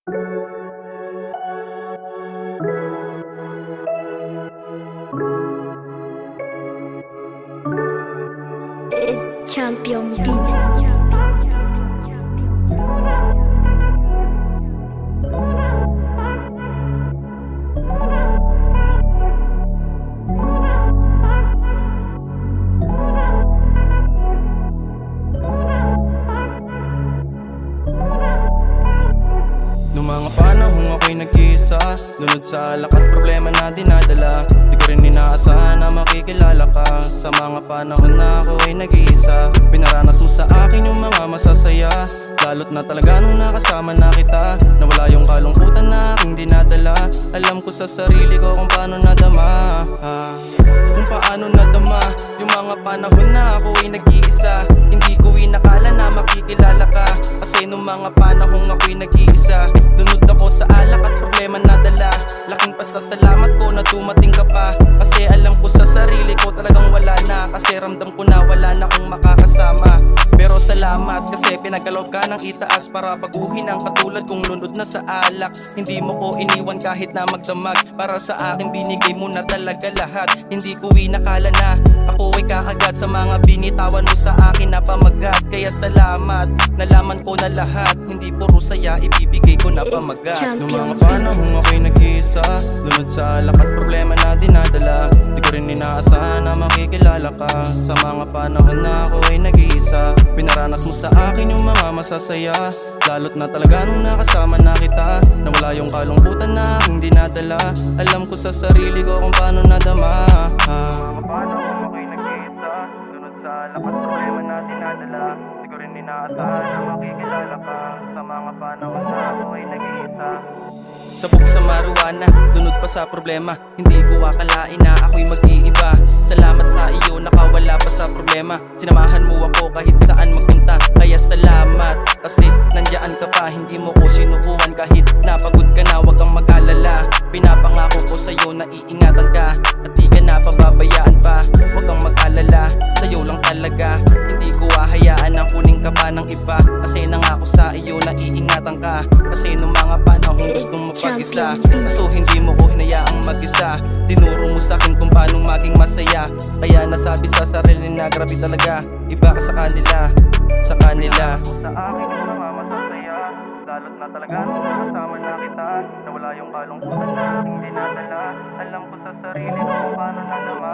It's Champion Beats. Noong mga panahong ako'y nag-iisa, lunod sa alak at problema na dinadala. Di ko rin inaasahan na makikilala ka. Sa mga panahon na ako ay nag-iisa, pinaranas mo sa akin yung mga masasaya. Lalo't na talaga nung nakasama na kita, nawala yung kalungkutan na aking dinadala. Alam ko sa sarili ko kung paano nadama, kung paano nadama yung mga panahon na ako ay nag-iisa. Hindi ko inakala na makikilala ka, kasi nung mga panahong ako'y nag-iisa, lunod ako sa alak at problema na dala. Laking pasasalamat ko na dumating ka pa, kasi alam ko sa sarili ko talagang wala na. Kasi ramdam ko na wala na akong makakasama. Pero salamat kasi pinagalaw ka ng itaas para baguhin ang katulad kong lunod na sa alak. Hindi mo ko iniwan kahit na magdamag, para sa akin binigay mo na talaga lahat. Hindi ko inakala na ako ay kakagat sa mga binitawan mo sa akin na pamagat. Kaya salamat, nalaman ko na lahat, hindi puro saya ibibigay ko na pamagat. Noong mga panahong ako'y nag-iisa, lunod sa alak at problema na dinadala. Di ko rin inaasahan na makikilala ka. Sa mga panahon na ako ay nag-iisa, pinaranas mo sa akin yung mga masasaya. Lalo't na talaga nung nakasama na kita, nawala yung kalungkutan na aking dinadala. Alam ko sa sarili ko kung paano nadama. Mga panahon ako'y nag-iisa, lunod sa alak at problema na dinadala. Di ko rin inaasahan na makikilala ka. Sa mga panahon na ako ay nag-iisa, sabog sa marijuana, lunod pa sa problema. Hindi ko akalain na ako'y mag-iiba. Salamat sa iyo, nakawala pa sa problema. Sinamahan mo ako kahit saan magpunta. Kaya salamat, kasi nandiyan ka pa. Hindi mo ko sinukuhan kahit napagod ka na. Huwag kang mag-alala, pinapangako ko sa'yo na iingatan ka at di ka na pababayaan pa. Huwag kang mag-alala, sa'yo lang talaga. Hindi ko hahayaan na kunin ka pa ng iba, kasi nangako sa iyo na iingatan ka. Kasi nung mga panahong gustong mapag-isa, kaso hindi mo ko hinayaang mag-isa. Tinuro mo sa'kin kung paano maging masaya, kaya nasabi sa sarili na grabe talaga. Iba ka sa kanila, sa kanila. Sa akin yung mga masasaya, lalo't na talaga nung nakasama na kita, nawala yung kalungkutan na aking dinadala. Alam ko sa sarili ko kung paano nadama.